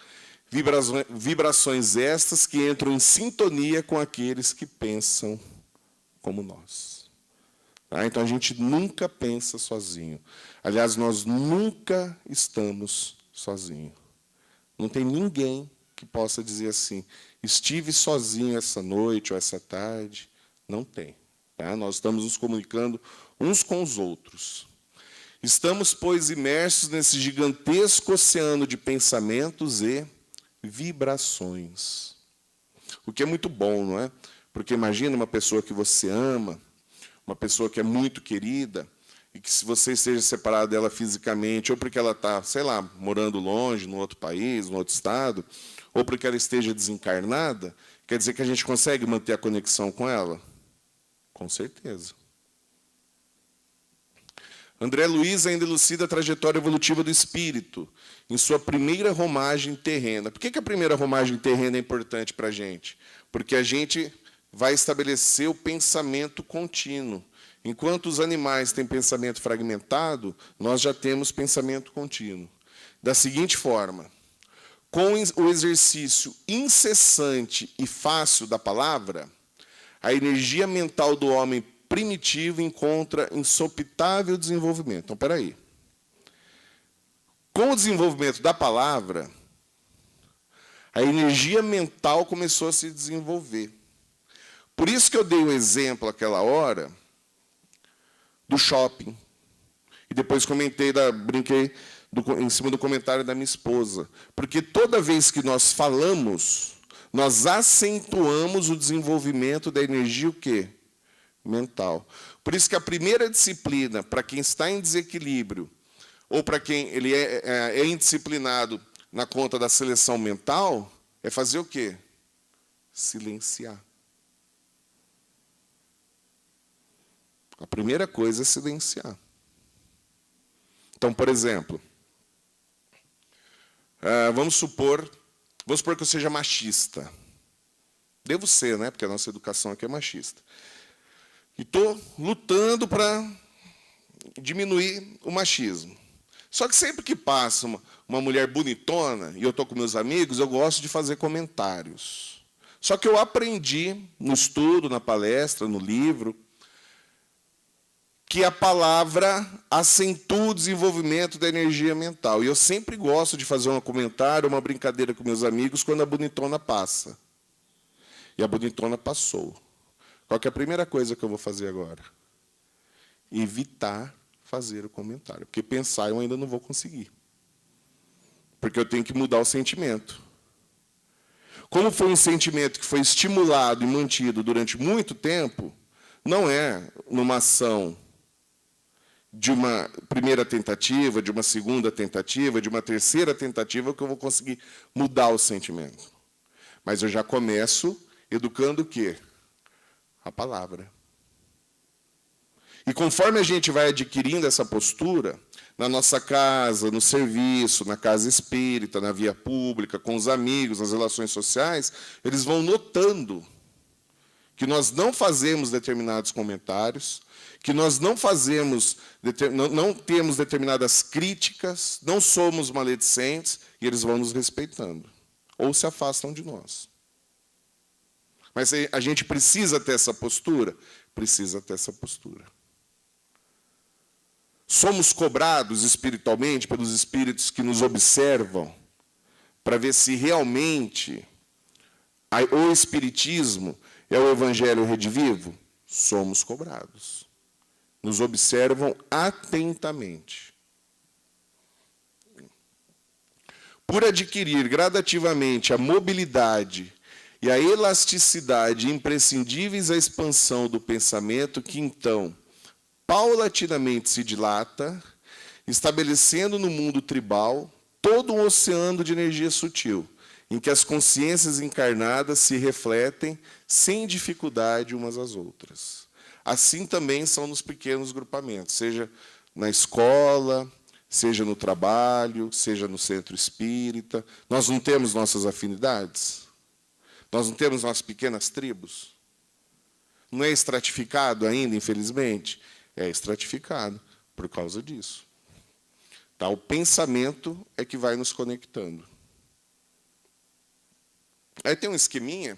Vibrações estas que entram em sintonia com aqueles que pensam como nós. Então, a gente nunca pensa sozinho. Aliás, nós nunca estamos sozinho. Não tem ninguém que possa dizer assim, estive sozinho essa noite ou essa tarde. Não tem. Nós estamos nos comunicando uns com os outros. Estamos, pois, imersos nesse gigantesco oceano de pensamentos e vibrações. O que é muito bom, não é? Porque imagina uma pessoa que você ama, uma pessoa que é muito querida, e que se você esteja separado dela fisicamente, ou porque ela está, sei lá, morando longe, num outro país, num outro estado, ou porque ela esteja desencarnada, quer dizer que a gente consegue manter a conexão com ela? Com certeza. André Luiz ainda elucida a trajetória evolutiva do espírito, em sua primeira romagem terrena. Por que a primeira romagem terrena é importante para a gente? Porque a gente vai estabelecer o pensamento contínuo. Enquanto os animais têm pensamento fragmentado, nós já temos pensamento contínuo. Da seguinte forma, com o exercício incessante e fácil da palavra, a energia mental do homem primitivo encontra insopitável desenvolvimento. Então, espera aí. Com o desenvolvimento da palavra, a energia mental começou a se desenvolver. Por isso que eu dei o exemplo aquela hora do shopping. E depois brinquei em cima do comentário da minha esposa. Porque toda vez que nós falamos, nós acentuamos o desenvolvimento da energia o quê? Mental. Por isso que a primeira disciplina, para quem está em desequilíbrio, ou para quem ele é indisciplinado na conta da seleção mental, é fazer o quê? Silenciar. A primeira coisa é silenciar. Então, por exemplo, vamos supor que eu seja machista. Devo ser, né? Porque a nossa educação aqui é machista. E estou lutando para diminuir o machismo. Só que sempre que passa uma mulher bonitona, e eu estou com meus amigos, eu gosto de fazer comentários. Só que eu aprendi no estudo, na palestra, no livro, que a palavra acentua o desenvolvimento da energia mental. E eu sempre gosto de fazer um comentário, uma brincadeira com meus amigos, quando a bonitona passa. E a bonitona passou. Qual que é a primeira coisa que eu vou fazer agora? Evitar fazer o comentário. Porque pensar eu ainda não vou conseguir. Porque eu tenho que mudar o sentimento. Como foi um sentimento que foi estimulado e mantido durante muito tempo, não é numa ação de uma primeira tentativa, de uma segunda tentativa, de uma terceira tentativa que eu vou conseguir mudar o sentimento. Mas eu já começo educando o quê? A palavra. E conforme a gente vai adquirindo essa postura, na nossa casa, no serviço, na casa espírita, na via pública, com os amigos, nas relações sociais, eles vão notando que nós não fazemos determinados comentários, que nós não temos determinadas críticas, não somos maledicentes, e eles vão nos respeitando, ou se afastam de nós. Mas a gente precisa ter essa postura? Precisa ter essa postura. Somos cobrados espiritualmente pelos espíritos que nos observam para ver se realmente o espiritismo é o evangelho redivivo? Somos cobrados. Nos observam atentamente. Por adquirir gradativamente a mobilidade e a elasticidade imprescindíveis à expansão do pensamento, que então paulatinamente se dilata, estabelecendo no mundo tribal todo um oceano de energia sutil, em que as consciências encarnadas se refletem sem dificuldade umas às outras. Assim também são nos pequenos grupamentos, seja na escola, seja no trabalho, seja no centro espírita. Nós não temos nossas afinidades? Nós não temos nossas pequenas tribos? Não é estratificado ainda, infelizmente? É estratificado por causa disso. Tá? O pensamento é que vai nos conectando. Aí tem um esqueminha,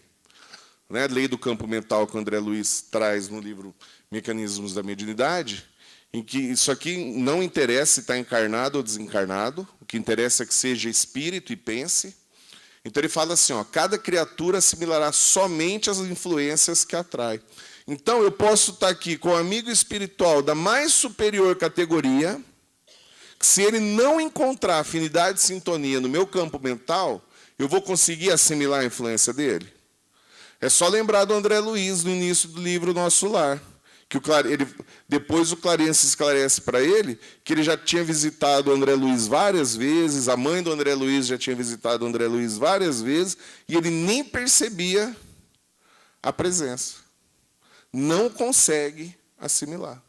né, lei do campo mental que o André Luiz traz no livro Mecanismos da Mediunidade, em que isso aqui não interessa se está encarnado ou desencarnado, o que interessa é que seja espírito e pense. Então ele fala assim, ó, cada criatura assimilará somente as influências que atrai. Então, eu posso estar aqui com um amigo espiritual da mais superior categoria, que se ele não encontrar afinidade e sintonia no meu campo mental, eu vou conseguir assimilar a influência dele? É só lembrar do André Luiz, no início do livro Nosso Lar, que depois o Clarence esclarece para ele que ele já tinha visitado o André Luiz várias vezes, a mãe do André Luiz já tinha visitado o André Luiz várias vezes, e ele nem percebia a presença. Não consegue assimilar.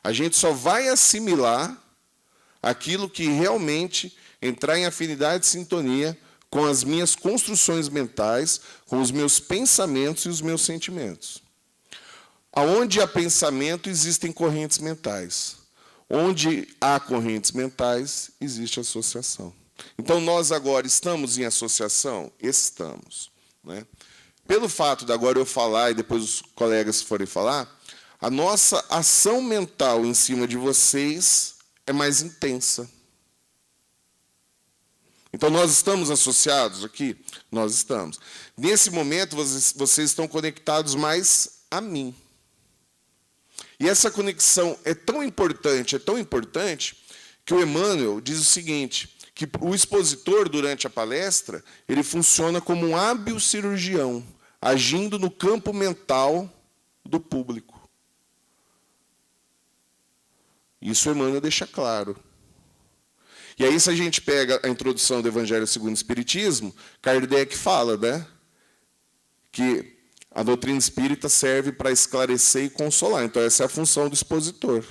A gente só vai assimilar aquilo que realmente entrar em afinidade e sintonia com as minhas construções mentais, com os meus pensamentos e os meus sentimentos. Aonde há pensamento, existem correntes mentais. Onde há correntes mentais, existe associação. Então, nós agora estamos em associação? Estamos, né? Pelo fato de agora eu falar e depois os colegas forem falar, a nossa ação mental em cima de vocês é mais intensa. Então, nós estamos associados aqui? Nós estamos. Nesse momento, vocês estão conectados mais a mim. E essa conexão é tão importante, que o Emmanuel diz o seguinte, que o expositor, durante a palestra, ele funciona como um hábil cirurgião, agindo no campo mental do público. Isso o Emmanuel deixa claro. E aí, se a gente pega a introdução do Evangelho segundo o Espiritismo, Kardec fala, né, que a doutrina espírita serve para esclarecer e consolar. Então, essa é a função do expositor.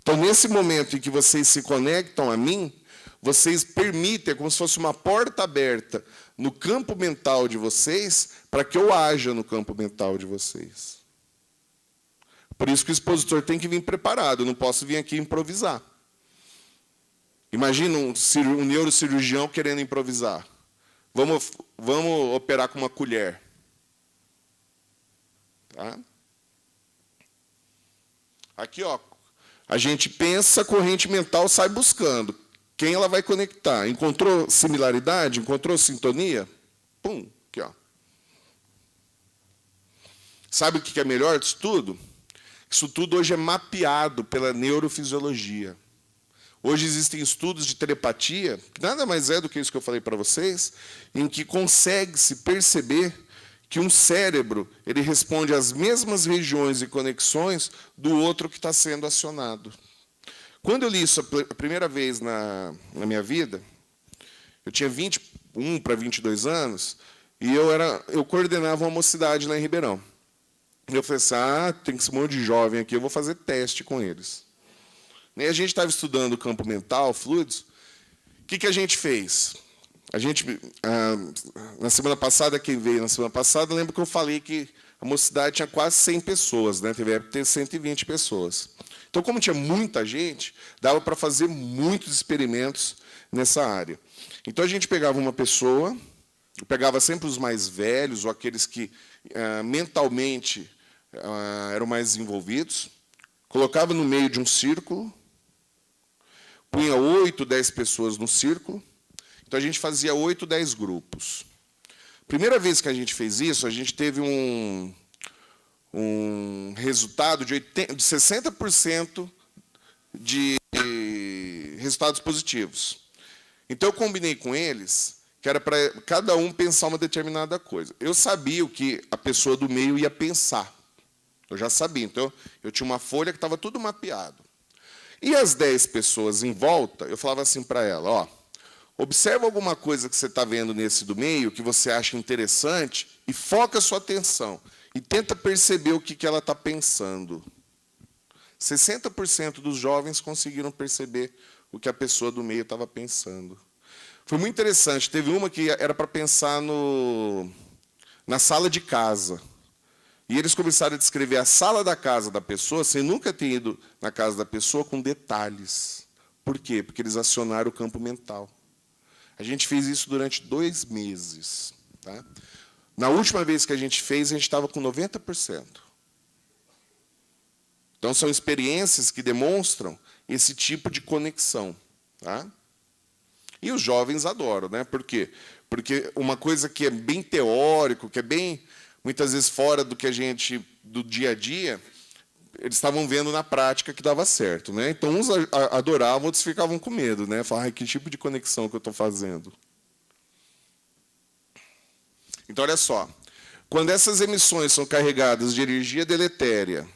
Então, nesse momento em que vocês se conectam a mim, vocês permitem, é como se fosse uma porta aberta no campo mental de vocês, para que eu haja no campo mental de vocês. Por isso que o expositor tem que vir preparado, eu não posso vir aqui improvisar. Imagina um neurocirurgião querendo improvisar. Vamos operar com uma colher. Tá? Aqui, ó, a gente pensa, a corrente mental sai buscando. Quem ela vai conectar? Encontrou similaridade? Encontrou sintonia? Pum, aqui, ó. Sabe o que é melhor disso tudo? Isso tudo hoje é mapeado pela neurofisiologia. Hoje existem estudos de telepatia, que nada mais é do que isso que eu falei para vocês, em que consegue-se perceber que um cérebro ele responde às mesmas regiões e conexões do outro que está sendo acionado. Quando eu li isso a primeira vez na minha vida, eu tinha 21 para 22 anos, e eu coordenava uma mocidade lá em Ribeirão. Eu falei assim, tem esse monte de jovem aqui, eu vou fazer teste com eles. E a gente estava estudando o campo mental, fluidos. O que a gente fez? A gente, na semana passada, quem veio na semana passada, lembra que eu falei que a mocidade tinha quase 100 pessoas, né? Teve época de ter 120 pessoas. Então, como tinha muita gente, dava para fazer muitos experimentos nessa área. Então, a gente pegava uma pessoa, pegava sempre os mais velhos, ou aqueles que mentalmente eram mais desenvolvidos, colocava no meio de um círculo, punha 8, 10 pessoas no círculo. Então, a gente fazia 8, 10 grupos. Primeira vez que a gente fez isso, a gente teve um resultado de 60% de resultados positivos. Então, eu combinei com eles que era para cada um pensar uma determinada coisa. Eu sabia o que a pessoa do meio ia pensar. Eu já sabia. Então, eu tinha uma folha que estava tudo mapeado. E as 10 pessoas em volta, eu falava assim para ela, observa alguma coisa que você está vendo nesse do meio, que você acha interessante, e foca a sua atenção. E tenta perceber o que ela está pensando. 60% dos jovens conseguiram perceber o que a pessoa do meio estava pensando. Foi muito interessante. Teve uma que era para pensar na sala de casa. E eles começaram a descrever a sala da casa da pessoa, sem nunca ter ido na casa da pessoa, com detalhes. Por quê? Porque eles acionaram o campo mental. A gente fez isso durante 2 meses. Tá? Na última vez que a gente fez, a gente estava com 90%. Então, são experiências que demonstram esse tipo de conexão. Tá? E os jovens adoram. Né? Por quê? Porque uma coisa que é bem teórico, que é bem, muitas vezes, fora do que a gente, do dia a dia, eles estavam vendo na prática que dava certo. Né? Então, uns adoravam, outros ficavam com medo. Né? Falavam, que tipo de conexão que eu estou fazendo? Então, olha só. Quando essas emissões são carregadas de energia deletéria,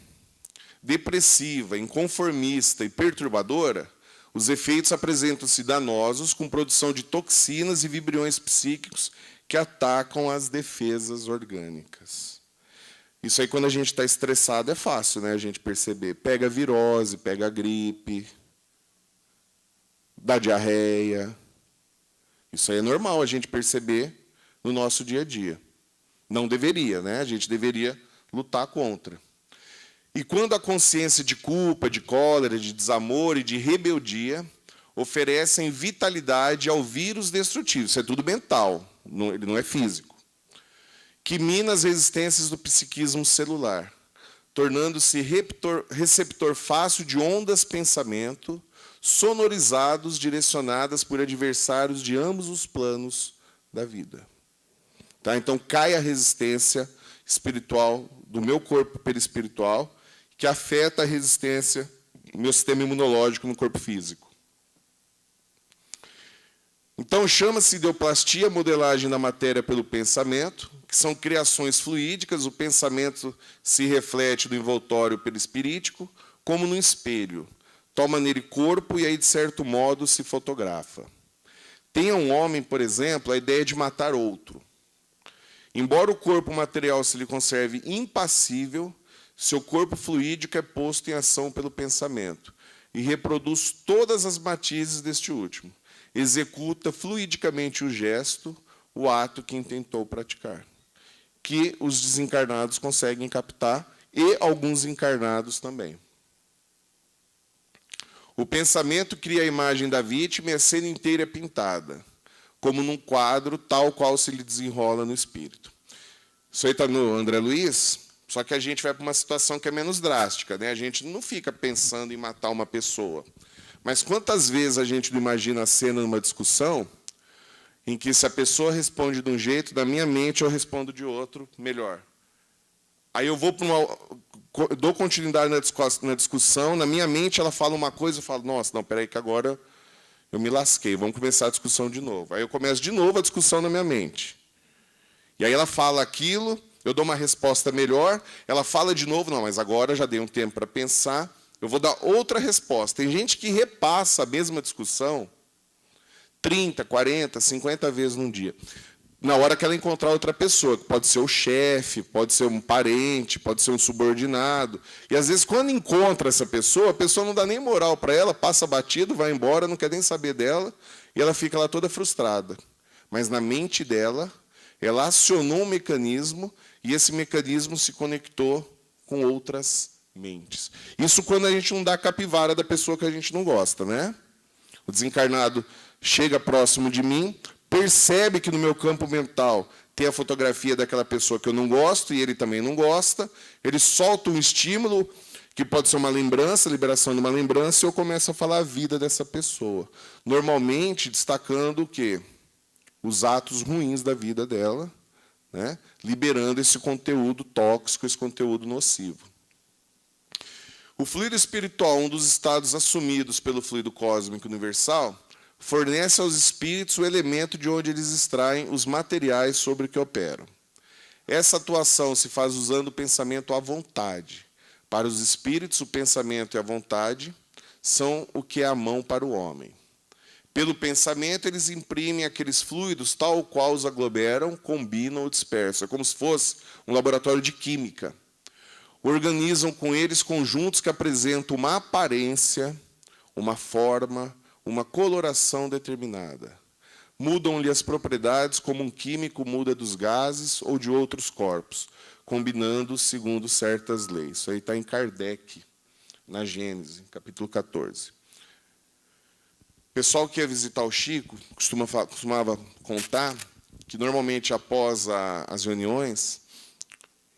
depressiva, inconformista e perturbadora, os efeitos apresentam-se danosos com produção de toxinas e vibriões psíquicos que atacam as defesas orgânicas. Isso aí, quando a gente está estressado, é fácil, né, a gente perceber. Pega a virose, pega a gripe, dá diarreia. Isso aí é normal a gente perceber no nosso dia a dia. Não deveria, né? A gente deveria lutar contra. E quando a consciência de culpa, de cólera, de desamor e de rebeldia oferecem vitalidade ao vírus destrutivo, isso é tudo mental, ele não é físico, que mina as resistências do psiquismo celular, tornando-se receptor fácil de ondas pensamento, sonorizados, direcionadas por adversários de ambos os planos da vida. Tá? Então, cai a resistência espiritual do meu corpo perispiritual, que afeta a resistência do meu sistema imunológico no corpo físico. Então, chama-se ideoplastia a modelagem da matéria pelo pensamento, que são criações fluídicas, o pensamento se reflete do envoltório perispirítico, como no espelho. Toma nele corpo e aí, de certo modo, se fotografa. Tenha um homem, por exemplo, a ideia de matar outro. Embora o corpo material se lhe conserve impassível, seu corpo fluídico é posto em ação pelo pensamento e reproduz todas as matizes deste último. Executa fluidicamente o gesto, o ato que intentou praticar, que os desencarnados conseguem captar e alguns encarnados também. O pensamento cria a imagem da vítima e a cena inteira é pintada, como num quadro tal qual se lhe desenrola no espírito. Isso aí está no André Luiz, só que a gente vai para uma situação que é menos drástica. Né? A gente não fica pensando em matar uma pessoa. Mas quantas vezes a gente não imagina a cena numa discussão em que, se a pessoa responde de um jeito, na minha mente eu respondo de outro, melhor. Aí eu vou para dou continuidade na discussão, na minha mente ela fala uma coisa, eu falo, nossa, não, peraí que agora eu me lasquei, vamos começar a discussão de novo. Aí eu começo de novo a discussão na minha mente. E aí ela fala aquilo, eu dou uma resposta melhor, ela fala de novo, não, mas agora já dei um tempo para pensar, eu vou dar outra resposta. Tem gente que repassa a mesma discussão 30, 40, 50 vezes num dia. Na hora que ela encontrar outra pessoa, que pode ser o chefe, pode ser um parente, pode ser um subordinado. E, às vezes, quando encontra essa pessoa, a pessoa não dá nem moral para ela, passa batido, vai embora, não quer nem saber dela, e ela fica lá toda frustrada. Mas, na mente dela, ela acionou um mecanismo, e esse mecanismo se conectou com outras mentes. Isso quando a gente não dá a capivara da pessoa que a gente não gosta, né? O desencarnado chega próximo de mim, percebe que no meu campo mental tem a fotografia daquela pessoa que eu não gosto e ele também não gosta, ele solta um estímulo, que pode ser uma lembrança, liberação de uma lembrança, e eu começo a falar a vida dessa pessoa. Normalmente, destacando o quê? Os atos ruins da vida dela, né? Liberando esse conteúdo tóxico, esse conteúdo nocivo. O fluido espiritual, um dos estados assumidos pelo fluido cósmico universal, fornece aos espíritos o elemento de onde eles extraem os materiais sobre que operam. Essa atuação se faz usando o pensamento à vontade. Para os espíritos, o pensamento e a vontade são o que é a mão para o homem. Pelo pensamento, eles imprimem aqueles fluidos tal qual os aglomeram, combinam ou dispersam. É como se fosse um laboratório de química. Organizam com eles conjuntos que apresentam uma aparência, uma forma, uma coloração determinada. Mudam-lhe as propriedades como um químico muda dos gases ou de outros corpos, combinando segundo certas leis. Isso aí está em Kardec, na Gênese, capítulo 14. O pessoal que ia visitar o Chico costumava contar que, normalmente, após as reuniões,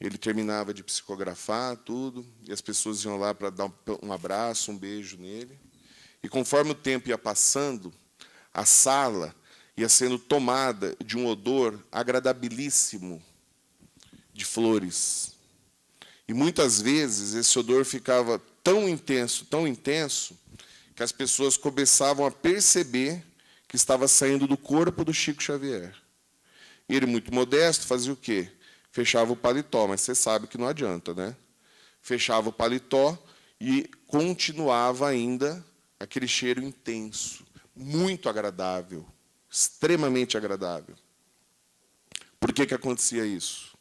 ele terminava de psicografar tudo, e as pessoas iam lá para dar um abraço, um beijo nele. E, conforme o tempo ia passando, a sala ia sendo tomada de um odor agradabilíssimo de flores. E, muitas vezes, esse odor ficava tão intenso, que as pessoas começavam a perceber que estava saindo do corpo do Chico Xavier. E ele, muito modesto, fazia o quê? Fechava o paletó, mas você sabe que não adianta, né? Fechava o paletó e continuava ainda aquele cheiro intenso, muito agradável, extremamente agradável. Por que acontecia isso?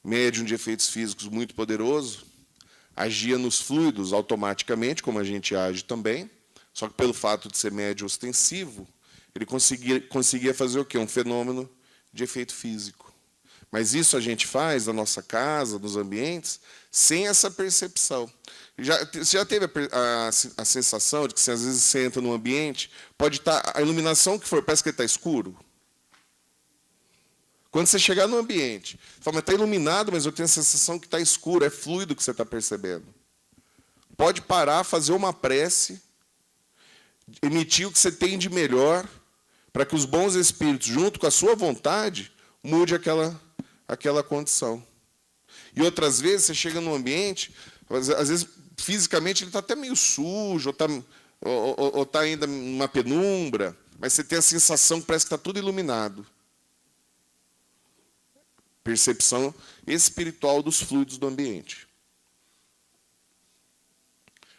Médium de efeitos físicos muito poderoso, agia nos fluidos automaticamente, como a gente age também, só que pelo fato de ser médium ostensivo, ele conseguia fazer o quê? Um fenômeno de efeito físico. Mas isso a gente faz na nossa casa, nos ambientes, sem essa percepção. Você já teve a sensação de que, se às vezes você entra num ambiente, pode estar a iluminação que for, parece que está escuro? Quando você chegar no ambiente, você fala, mas está iluminado, mas eu tenho a sensação que está escuro, é fluido que você está percebendo. Pode parar, fazer uma prece, emitir o que você tem de melhor, para que os bons espíritos, junto com a sua vontade, mude aquela condição. E outras vezes, você chega num ambiente, às vezes, fisicamente, ele está até meio sujo, ou está ainda numa penumbra, mas você tem a sensação que parece que está tudo iluminado. Percepção espiritual dos fluidos do ambiente.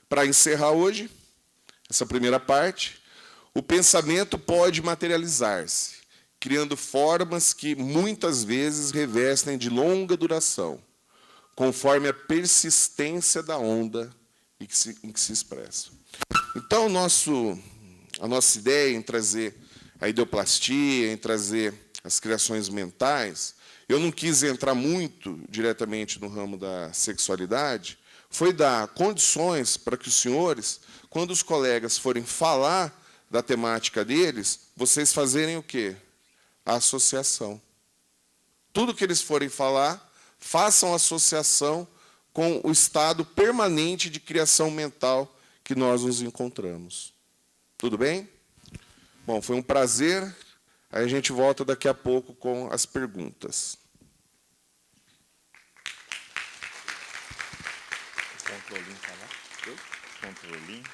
Para encerrar hoje, essa primeira parte, o pensamento pode materializar-se, criando formas que, muitas vezes, revestem de longa duração, conforme a persistência da onda em que se expressa. Então, a nossa ideia em trazer a ideoplastia, em trazer as criações mentais, eu não quis entrar muito diretamente no ramo da sexualidade, foi dar condições para que os senhores, quando os colegas forem falar da temática deles, vocês fazerem o quê? A associação. Tudo que eles forem falar, façam associação com o estado permanente de criação mental que nós nos encontramos. Tudo bem? Bom, foi um prazer. Aí a gente volta daqui a pouco com as perguntas. Controlinho, tá lá? Controlinho.